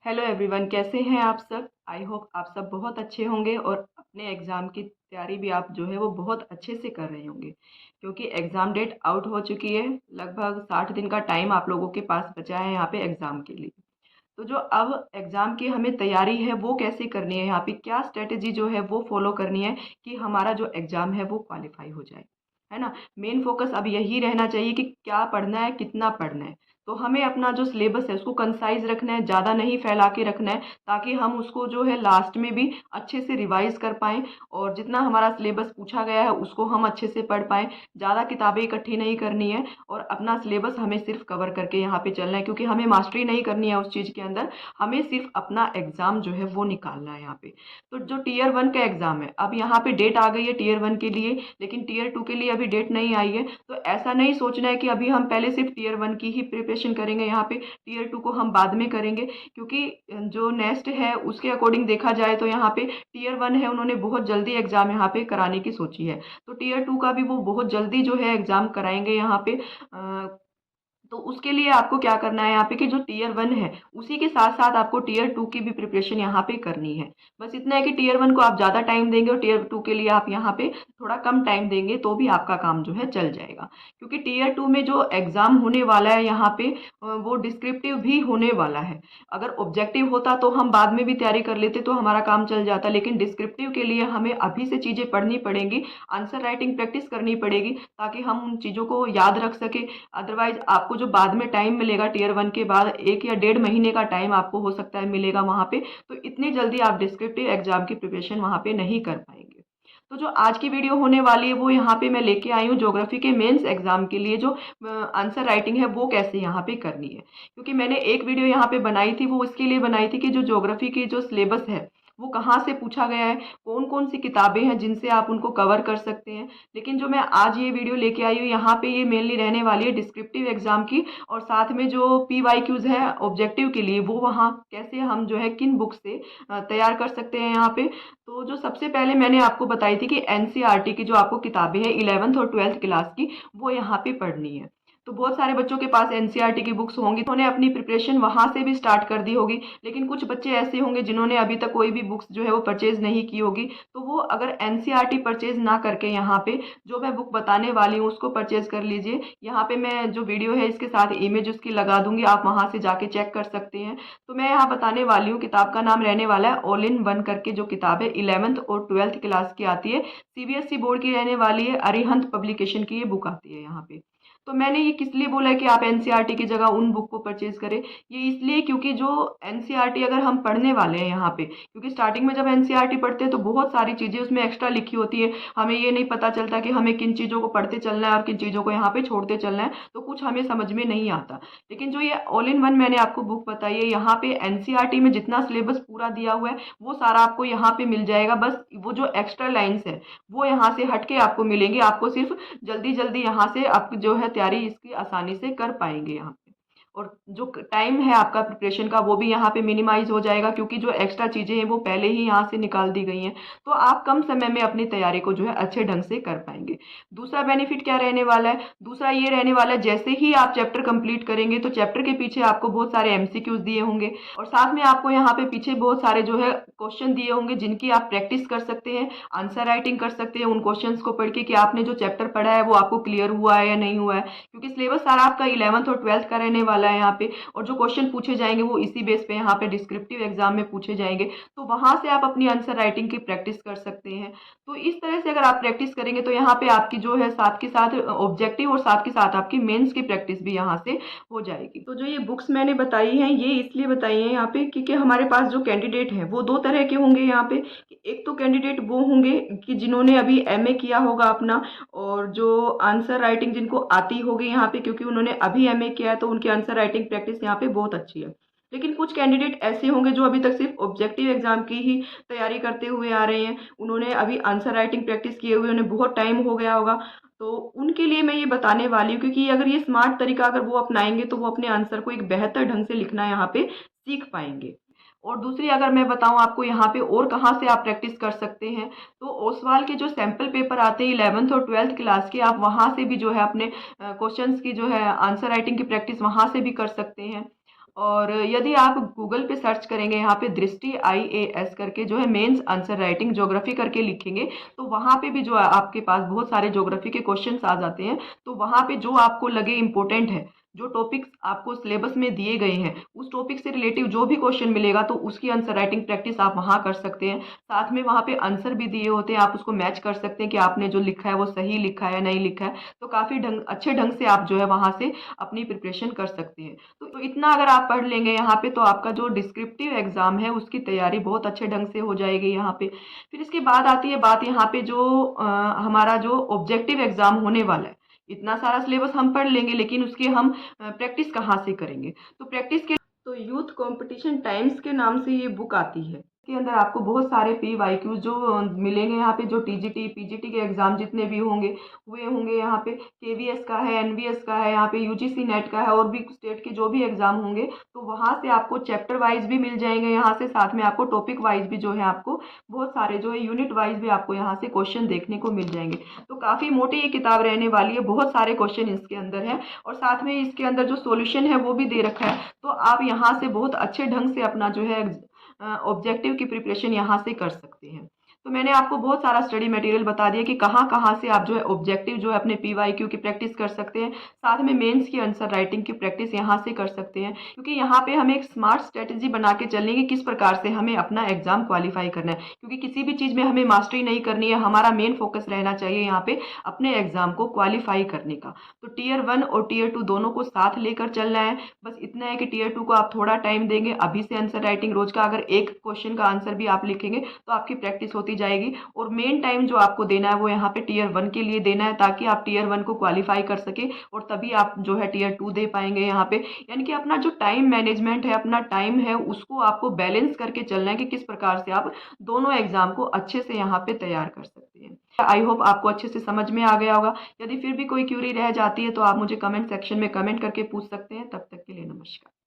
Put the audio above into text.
Hello everyone, कैसे हैं आप सब। आई होप आप सब बहुत अच्छे होंगे और अपने एग्ज़ाम की तैयारी भी आप जो है वो बहुत अच्छे से कर रहे होंगे, क्योंकि एग्ज़ाम डेट आउट हो चुकी है। लगभग 60 दिन का टाइम आप लोगों के पास बचा है यहाँ पे एग्ज़ाम के लिए। तो जो अब एग्ज़ाम की हमें तैयारी है वो कैसे करनी है, यहाँ पे क्या स्ट्रेटेजी जो है वो फॉलो करनी है कि हमारा जो एग्ज़ाम है वो क्वालिफाई हो जाए, है ना। मेन फोकस अब यही रहना चाहिए कि क्या पढ़ना है, कितना पढ़ना है। तो हमें अपना जो सिलेबस है उसको कंसाइज रखना है, ज़्यादा नहीं फैला के रखना है, ताकि हम उसको जो है लास्ट में भी अच्छे से रिवाइज कर पाएँ और जितना हमारा सिलेबस पूछा गया है उसको हम अच्छे से पढ़ पाएँ। ज़्यादा किताबें इकट्ठी नहीं करनी है और अपना सिलेबस हमें सिर्फ कवर करके यहाँ पे चलना है, क्योंकि हमें मास्टरी नहीं करनी है उस चीज़ के अंदर। हमें सिर्फ अपना एग्ज़ाम जो है वो निकालना है यहाँ पे। तो जो टीयर वन का एग्ज़ाम है, अब यहाँ पे डेट आ गई है टीयर वन के लिए, लेकिन टीयर टू के लिए अभी डेट नहीं आई है। तो ऐसा नहीं सोचना है कि अभी हम पहले सिर्फ टीयर वन की ही प्रिपरेशन करेंगे, यहाँ पे टीयर टू को हम बाद में करेंगे, क्योंकि जो नेक्स्ट है उसके अकॉर्डिंग देखा जाए तो यहाँ पे टीयर वन है, उन्होंने बहुत जल्दी एग्ज़ाम यहाँ पे कराने की सोची है। तो टीयर टू का भी वो बहुत जल्दी जो है एग्ज़ाम कराएंगे यहाँ पे। तो उसके लिए आपको क्या करना है यहाँ पे कि जो टीयर वन है उसी के साथ साथ आपको टीयर टू की भी प्रिपरेशन यहाँ पे करनी है। बस इतना है कि टीयर वन को आप ज़्यादा टाइम देंगे और टीयर टू के लिए आप यहाँ पे थोड़ा कम टाइम देंगे तो भी आपका काम जो है चल जाएगा। क्योंकि टीयर टू में जो एग्ज़ाम होने वाला है यहाँ पे वो डिस्क्रिप्टिव भी होने वाला है। अगर ऑब्जेक्टिव होता तो हम बाद में भी तैयारी कर लेते तो हमारा काम चल जाता, लेकिन डिस्क्रिप्टिव के लिए हमें अभी से चीज़ें पढ़नी पड़ेंगी, आंसर राइटिंग प्रैक्टिस करनी पड़ेगी, ताकि हम उन चीज़ों को याद रख सके। अदरवाइज आपको जो बाद में टाइम मिलेगा टीयर वन के बाद, 1 या 1.5 महीने का टाइम आपको हो सकता है मिलेगा वहाँ पे, तो इतनी जल्दी आप डिस्क्रिप्टिव एग्जाम की प्रिपरेशन वहाँ पे नहीं कर पाएंगे। तो जो आज की वीडियो होने वाली है वो यहाँ पे मैं लेके आई हूँ ज्योग्राफी के मेंस एग्जाम के लिए जो आंसर राइटिंग है वो कैसे यहाँ पे करनी है। क्योंकि मैंने एक वीडियो यहाँ पे बनाई थी, वो इसके लिए बनाई थी कि जो ज्योग्राफी की जो सिलेबस है वो कहाँ से पूछा गया है, कौन कौन सी किताबें हैं जिनसे आप उनको कवर कर सकते हैं। लेकिन जो मैं आज ये वीडियो लेके आई हूँ यहाँ पे ये मेनली रहने वाली है डिस्क्रिप्टिव एग्जाम की, और साथ में जो PYQs है ऑब्जेक्टिव के लिए वो वहाँ कैसे हम जो है किन बुक से तैयार कर सकते हैं यहाँ पे। तो जो सबसे पहले मैंने आपको बताई थी कि NCERT की जो आपको किताबें हैं 11th और 12th क्लास की वो यहाँ पे पढ़नी है। तो बहुत सारे बच्चों के पास NCERT की बुक्स होंगी, तो उन्होंने अपनी प्रिपरेशन वहाँ से भी स्टार्ट कर दी होगी। लेकिन कुछ बच्चे ऐसे होंगे जिन्होंने अभी तक कोई भी बुक्स जो है वो परचेज नहीं की होगी, तो वो अगर NCERT परचेज ना करके यहाँ पे जो मैं बुक बताने वाली हूँ उसको परचेज कर लीजिए। यहाँ पे मैं जो वीडियो है इसके साथ इमेज उसकी लगा दूंगी, आप वहाँ से जाके चेक कर सकते हैं। तो मैं यहाँ बताने वाली हूँ, किताब का नाम रहने वाला है ऑल इन वन करके, जो किताब है 11th और 12th क्लास की आती है, CBSE बोर्ड की रहने वाली है, अरिहंत पब्लिकेशन की ये बुक आती है यहाँ पे। तो मैंने ये किस लिए बोला है कि आप NCERT की जगह उन बुक को परचेज करें, ये इसलिए क्योंकि जो NCERT अगर हम पढ़ने वाले हैं यहाँ पे, क्योंकि स्टार्टिंग में जब NCERT पढ़ते हैं तो बहुत सारी चीज़ें उसमें एक्स्ट्रा लिखी होती है, हमें ये नहीं पता चलता कि हमें किन चीज़ों को पढ़ते चलना है और किन चीज़ों को यहाँ पे छोड़ते चलना है, तो कुछ हमें समझ में नहीं आता। लेकिन जो ये ऑल इन वन मैंने आपको बुक बताई है, यहाँ पे NCERT में जितना सिलेबस पूरा दिया हुआ है वो सारा आपको यहाँ पे मिल जाएगा। बस वो जो एक्स्ट्रा लाइन्स है वो यहाँ से हट के आपको मिलेंगी, आपको सिर्फ जल्दी जल्दी यहाँ से आप जो है तैयारी इसकी आसानी से कर पाएंगे यहाँ पे। और जो टाइम है आपका प्रिपरेशन का वो भी यहाँ पे मिनिमाइज हो जाएगा, क्योंकि जो एक्स्ट्रा चीज़ें हैं वो पहले ही यहाँ से निकाल दी गई हैं। तो आप कम समय में अपनी तैयारी को जो है अच्छे ढंग से कर पाएंगे। दूसरा बेनिफिट क्या रहने वाला है, दूसरा ये रहने वाला है जैसे ही आप चैप्टर कंप्लीट करेंगे तो चैप्टर के पीछे आपको बहुत सारे MCQs दिए होंगे, और साथ में आपको यहाँ पे पीछे बहुत सारे जो है क्वेश्चन दिए होंगे जिनकी आप प्रैक्टिस कर सकते हैं, आंसर राइटिंग कर सकते हैं उन क्वेश्चंस को पढ़ के कि आपने जो चैप्टर पढ़ा है वो आपको क्लियर हुआ है या नहीं हुआ है। क्योंकि सिलेबस सारा आपका 11th और 12th का रहने वाला है यहाँ पे, और जो क्वेश्चन पूछे जाएंगे वो इसी बेस पे यहाँ पे डिस्क्रिप्टिव एग्जाम में पूछे जाएंगे, तो वहां से आप अपनी आंसर राइटिंग की प्रैक्टिस कर सकते हैं। तो इस तरह से अगर आप प्रैक्टिस करेंगे तो यहाँ पे आपकी जो है साथ के साथ ऑब्जेक्टिव और साथ के साथ आपकी मेंस की प्रैक्टिस भी यहाँ से हो जाएगी। तो जो ये बुक्स मैंने बताई हैं ये इसलिए बताई हैं यहाँ पे क्योंकि हमारे पास जो कैंडिडेट हैं वो दो तरह के होंगे यहाँ पे। एक तो कैंडिडेट वो होंगे कि जिन्होंने अभी MA किया होगा अपना, और जो आंसर राइटिंग जिनको आती होगी यहाँ पे, क्योंकि उन्होंने अभी MA किया है तो उनकी आंसर राइटिंग प्रैक्टिस यहाँ पे बहुत अच्छी है। लेकिन कुछ कैंडिडेट ऐसे होंगे जो अभी तक सिर्फ ऑब्जेक्टिव एग्जाम की ही तैयारी करते हुए आ रहे हैं, उन्होंने अभी आंसर राइटिंग प्रैक्टिस किए हुए उन्हें बहुत टाइम हो गया होगा। तो उनके लिए मैं ये बताने वाली हूँ, क्योंकि अगर ये स्मार्ट तरीका अगर वो अपनाएंगे तो वो अपने आंसर को एक बेहतर ढंग से लिखना यहाँ पे सीख पाएंगे। और दूसरी अगर मैं बताऊं आपको यहाँ पे और कहाँ से आप प्रैक्टिस कर सकते हैं, तो ओसवाल के जो सैम्पल पेपर आते हैं 11th और 12th क्लास के, आप वहाँ से भी जो है अपने क्वेश्चंस की जो है आंसर राइटिंग की प्रैक्टिस वहाँ से भी कर सकते हैं। और यदि आप गूगल पे सर्च करेंगे यहाँ पे दृष्टि IAS करके जो है मेंस आंसर राइटिंग ज्योग्राफी करके लिखेंगे, तो वहाँ पे भी जो है आपके पास बहुत सारे ज्योग्राफी के क्वेश्चंस आ जाते हैं। तो वहाँ पे जो आपको लगे इम्पोर्टेंट है, जो टॉपिक्स आपको सिलेबस में दिए गए हैं, उस टॉपिक से रिलेटिव जो भी क्वेश्चन मिलेगा तो उसकी आंसर राइटिंग प्रैक्टिस आप वहाँ कर सकते हैं। साथ में वहाँ पे आंसर भी दिए होते हैं, आप उसको मैच कर सकते हैं कि आपने जो लिखा है वो सही लिखा है नहीं लिखा है। तो काफ़ी अच्छे ढंग से आप जो है वहाँ से अपनी प्रिपरेशन कर सकते हैं। तो इतना अगर आप पढ़ लेंगे यहाँ पे, तो आपका जो डिस्क्रिप्टिव एग्जाम है उसकी तैयारी बहुत अच्छे ढंग से हो जाएगी यहाँ पे। फिर इसके बाद आती है बात यहाँ पे जो हमारा जो ऑब्जेक्टिव एग्जाम होने वाला है। इतना सारा सिलेबस हम पढ़ लेंगे, लेकिन उसकी हम प्रैक्टिस कहाँ से करेंगे? तो प्रैक्टिस के तो यूथ कंपटीशन टाइम्स के नाम से ये बुक आती है। इसके अंदर आपको बहुत सारे PYQ जो मिलेंगे यहाँ पे, जो TGT PGT के एग्जाम जितने भी होंगे हुए होंगे यहाँ पे, KVS का है, NVS का है, यहाँ पे UGC नेट का है, और भी स्टेट के जो भी एग्जाम होंगे, तो वहाँ से आपको चैप्टर वाइज भी मिल जाएंगे यहाँ से। साथ में आपको टॉपिक वाइज भी जो है आपको बहुत सारे जो है यूनिट वाइज भी आपको यहाँ से क्वेश्चन देखने को मिल जाएंगे। तो काफ़ी मोटी ये किताब रहने वाली है, बहुत सारे क्वेश्चन इसके अंदर है, और साथ में इसके अंदर जो सॉल्यूशन है वो भी दे रखा है। तो आप यहाँ से बहुत अच्छे ढंग से अपना जो है ऑब्जेक्टिव की प्रिपरेशन यहाँ से कर सकते हैं। तो मैंने आपको बहुत सारा स्टडी मटेरियल बता दिया कि कहाँ कहाँ से आप जो है ऑब्जेक्टिव जो है अपने PYQ की प्रैक्टिस कर सकते हैं। साथ में मेंस की आंसर राइटिंग की प्रैक्टिस यहाँ से कर सकते हैं, क्योंकि यहाँ पे हमें एक स्मार्ट स्ट्रेटेजी बना के चलनी है कि किस प्रकार से हमें अपना एग्जाम क्वालिफाई करना है। क्योंकि किसी भी चीज़ में हमें मास्टरी नहीं करनी है, हमारा मेन फोकस रहना चाहिए यहाँ पे अपने एग्जाम को क्वालिफाई करने का। तो Tier 1 और Tier 2 दोनों को साथ लेकर चलना है। बस इतना है कि Tier 2 को आप थोड़ा टाइम देंगे, अभी से आंसर राइटिंग रोज का अगर एक क्वेश्चन का आंसर भी आप लिखेंगे तो आपकी प्रैक्टिस होती जाएगी। और मेन टाइम जो आपको देना है वो यहाँ पे Tier 1 के लिए देना है, ताकि आप Tier 1 को क्वालिफाई कर सके, और तभी आप जो है Tier 2 दे पाएंगे यहाँ पे। यानी कि अपना जो टाइम मैनेजमेंट है, अपना टाइम है, उसको आपको बैलेंस करके चलना है कि किस प्रकार से आप दोनों एग्जाम को अच्छे से यहाँ पे तैयार कर सकते हैं। आई होप आपको अच्छे से समझ में आ गया होगा। यदि फिर भी कोई क्यूरी रह जाती है तो आप मुझे कमेंट सेक्शन में कमेंट करके पूछ सकते हैं। तब तक के लिए नमस्कार।